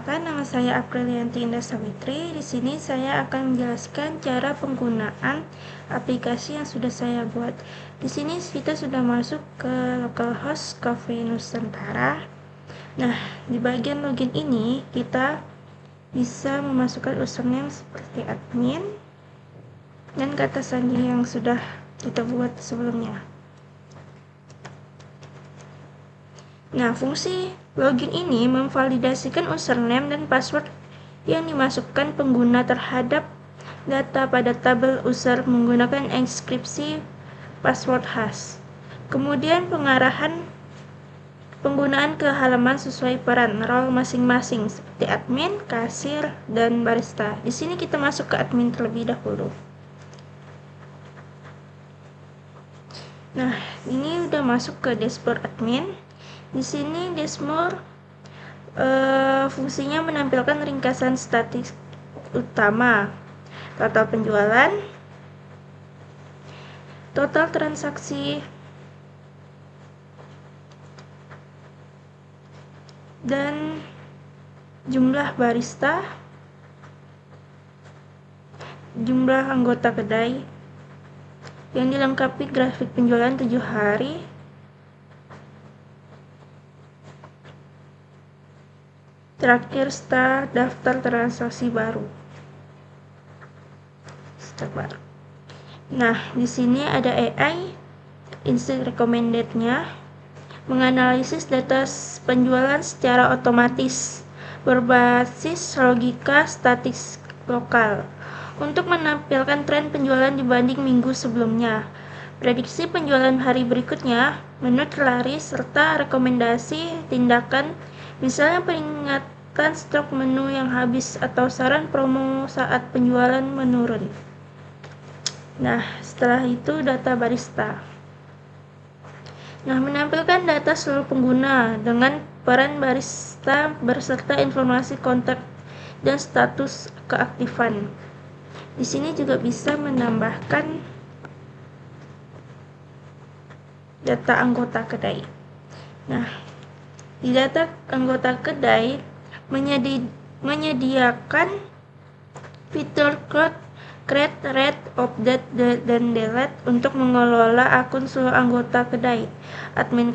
Perkenalkan, nama saya Aprilianti Indah Sawitri. Di sini saya akan menjelaskan cara penggunaan aplikasi yang sudah saya buat. Di sini kita sudah masuk ke localhost Cafe Nusantara. Nah, di bagian login ini kita bisa memasukkan username seperti admin dan kata sandi yang sudah kita buat sebelumnya. Nah, fungsi login ini memvalidasikan username dan password yang dimasukkan pengguna terhadap data pada tabel user menggunakan enkripsi password khas. Kemudian pengarahan penggunaan ke halaman sesuai peran role masing-masing seperti admin, kasir, dan barista. Di sini kita masuk ke admin terlebih dahulu. Nah, ini udah masuk ke dashboard admin. Di sini dashboard fungsinya menampilkan ringkasan statistik utama, total penjualan, total transaksi, dan jumlah barista, jumlah anggota kedai yang dilengkapi grafik penjualan 7 hari, terakhir daftar transaksi baru. Nah, di sini ada AI instant recommended-nya menganalisis data penjualan secara otomatis berbasis logika statistik lokal untuk menampilkan tren penjualan dibanding minggu sebelumnya, prediksi penjualan hari berikutnya, menu terlaris, serta rekomendasi tindakan, misalnya peringatan stok menu yang habis atau saran promo saat penjualan menurun. Nah, setelah itu data barista. Nah, menampilkan data seluruh pengguna dengan peran barista beserta informasi kontak dan status keaktifan. Di sini juga bisa menambahkan data anggota kedai. Nah, di data anggota kedai menyediakan fitur create, read, update, dan delete untuk mengelola akun seluruh anggota kedai, admin,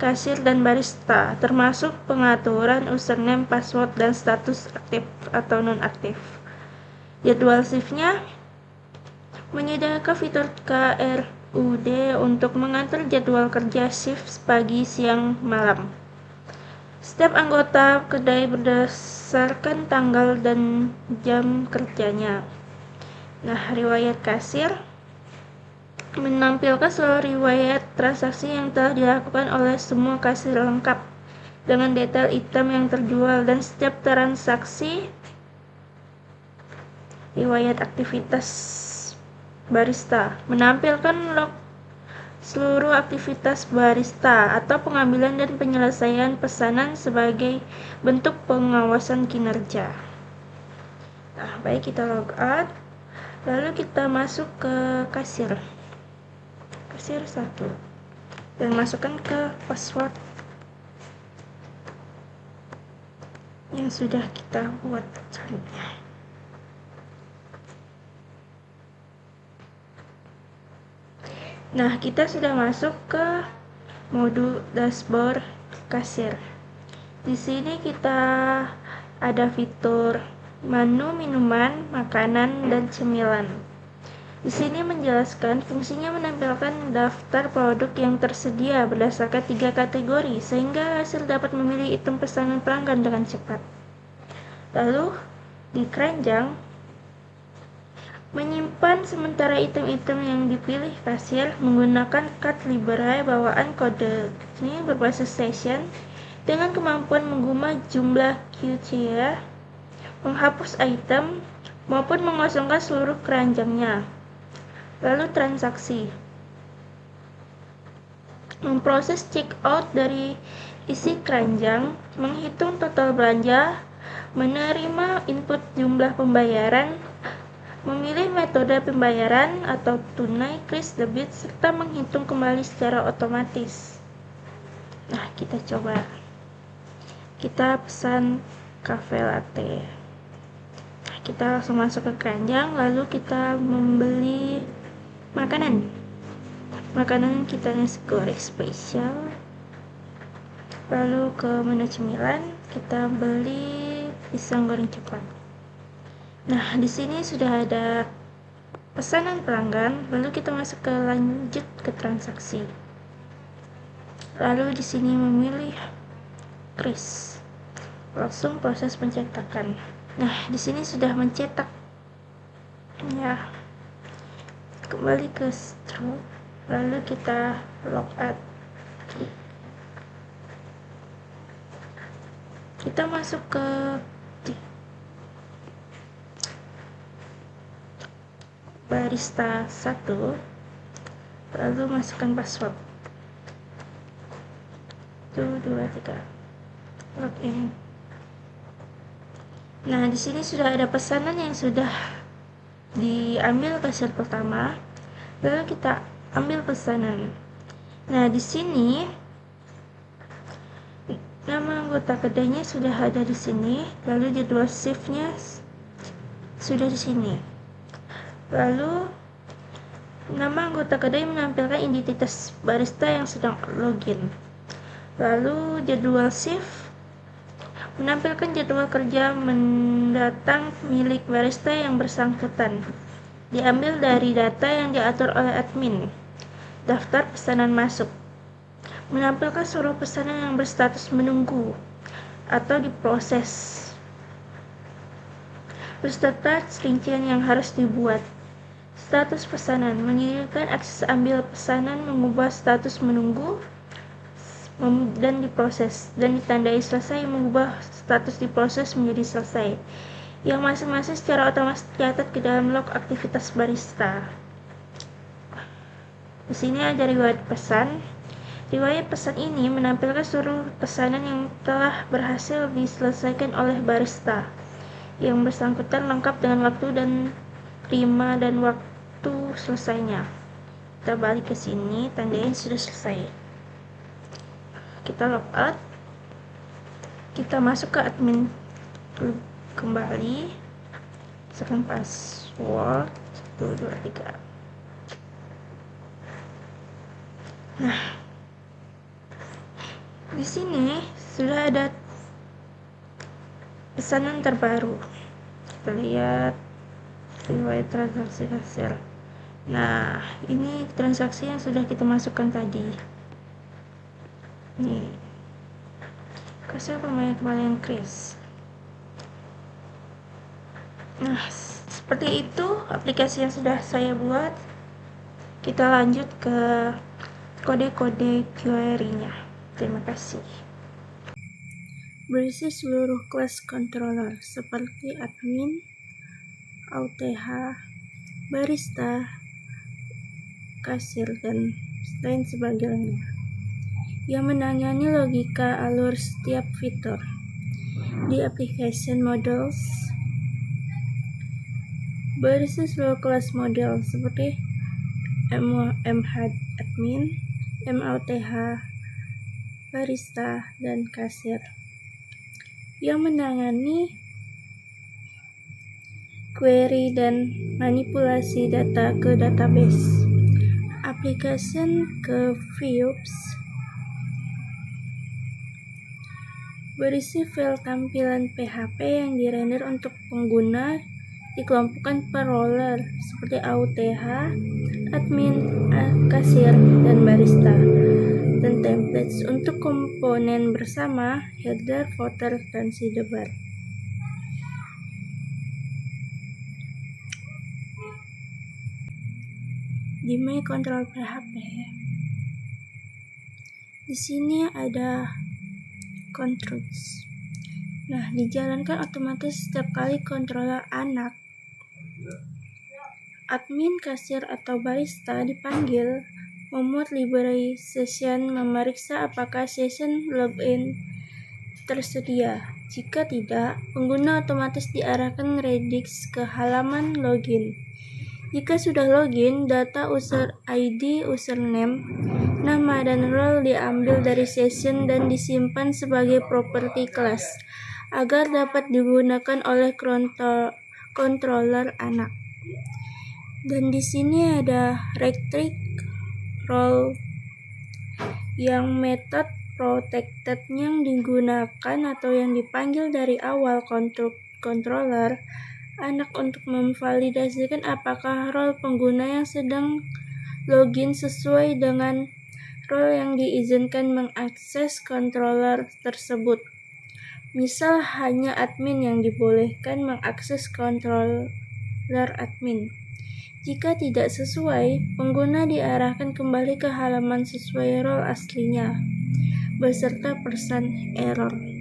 kasir, dan barista, termasuk pengaturan username, password, dan status aktif atau non-aktif. Jadwal shift-nya menyediakan fitur KRUD untuk mengatur jadwal kerja shift pagi, siang, malam. Setiap anggota kedai berdasarkan tanggal dan jam kerjanya. Nah, riwayat kasir menampilkan seluruh riwayat transaksi yang telah dilakukan oleh semua kasir lengkap dengan detail item yang terjual dan setiap transaksi. Riwayat aktivitas barista menampilkan log seluruh aktivitas barista atau pengambilan dan penyelesaian pesanan sebagai bentuk pengawasan kinerja. Nah, baik, kita log out, lalu kita masuk ke kasir 1 dan masukkan ke password yang sudah kita buat sebelumnya. Nah, kita sudah masuk ke mode dashboard kasir. Di sini kita ada fitur menu minuman, makanan, dan cemilan. Di sini menjelaskan fungsinya menampilkan daftar produk yang tersedia berdasarkan 3 kategori sehingga hasil dapat memilih item pesanan pelanggan dengan cepat. Lalu di keranjang menyimpan sementara item-item yang dipilih kasir menggunakan kad libre bawaan kode ini berbasis session dengan kemampuan menggubah jumlah QCA, menghapus item, maupun mengosongkan seluruh keranjangnya. Lalu transaksi memproses check out dari isi keranjang, menghitung total belanja, menerima input jumlah pembayaran, memilih metode pembayaran atau tunai, kris, debit, serta menghitung kembali secara otomatis. Nah, kita coba. Kita pesan cafe latte. Kita langsung masuk ke keranjang, lalu kita membeli makanan kita nasi goreng spesial. Lalu ke menu cemilan kita beli pisang goreng cepat. Nah, di sini sudah ada pesanan pelanggan, lalu kita masuk ke lanjut ke transaksi. Lalu di sini memilih kris. Langsung proses pencetakan. Nah, di sini sudah mencetak. Ya. Kembali ke stroke, lalu kita logout. Kita masuk ke barista 1, lalu masukkan password 1, 2, 3, login. Nah, di sini sudah ada pesanan yang sudah diambil kasir pertama, lalu kita ambil pesanan. Nah, di sini nama anggota kedainya sudah ada di sini, lalu jadwal shiftnya sudah di sini. Lalu nama anggota kedai menampilkan identitas barista yang sedang login. Lalu jadwal shift menampilkan jadwal kerja mendatang milik barista yang bersangkutan, diambil dari data yang diatur oleh admin. Daftar pesanan masuk menampilkan seluruh pesanan yang berstatus menunggu atau diproses, beserta rincian yang harus dibuat. Status pesanan mengirimkan akses ambil pesanan, mengubah status menunggu dan diproses, dan ditandai selesai, mengubah status diproses menjadi selesai, yang masing-masing secara otomatis tercatat ke dalam log aktivitas barista. Di sini ada riwayat pesan. Riwayat pesan ini menampilkan seluruh pesanan yang telah berhasil diselesaikan oleh barista yang bersangkutan, lengkap dengan waktu dan terima dan waktu selesainya. Kita balik ke sini, tandain sudah selesai. Kita logout, kita masuk ke admin kembali, tekan password 1, 2, 3. Nah, di sini sudah ada pesanan terbaru. Kita lihat riwayat transaksi kasir. Nah, ini transaksi yang sudah kita masukkan tadi. Nih, kasir pembelian kris. Nah, seperti itu aplikasi yang sudah saya buat. Kita lanjut ke kode-kode query-nya. Terima kasih. Berisi seluruh kelas controller seperti admin, AUTH, barista, kasir, dan lain sebagainya, yang menangani logika alur setiap fitur. Di application models berisi seluruh kelas model seperti admin, MAUTH, barista, dan kasir, yang menangani query dan manipulasi data ke database. Application ke views berisi file tampilan PHP yang dirender untuk pengguna, dikelompokkan per roller seperti AUTH, admin, kasir, dan barista, dan templates untuk komponen bersama header, footer, dan sidebar. Di My Control PHP, di sini ada controls. Nah, dijalankan otomatis setiap kali controller anak, admin, kasir, atau barista dipanggil. Memuat library session, memeriksa apakah session login tersedia. Jika tidak, pengguna otomatis diarahkan redirect ke halaman login. Jika sudah login, data user ID, username, nama, dan role diambil dari session dan disimpan sebagai properti kelas agar dapat digunakan oleh controller anak. Dan di sini ada rectric role yang metode protected yang digunakan atau yang dipanggil dari awal controller anak untuk memvalidasikan apakah role pengguna yang sedang login sesuai dengan role yang diizinkan mengakses controller tersebut. Misal hanya admin yang dibolehkan mengakses controller admin. Jika tidak sesuai, pengguna diarahkan kembali ke halaman sesuai role aslinya, beserta persen error.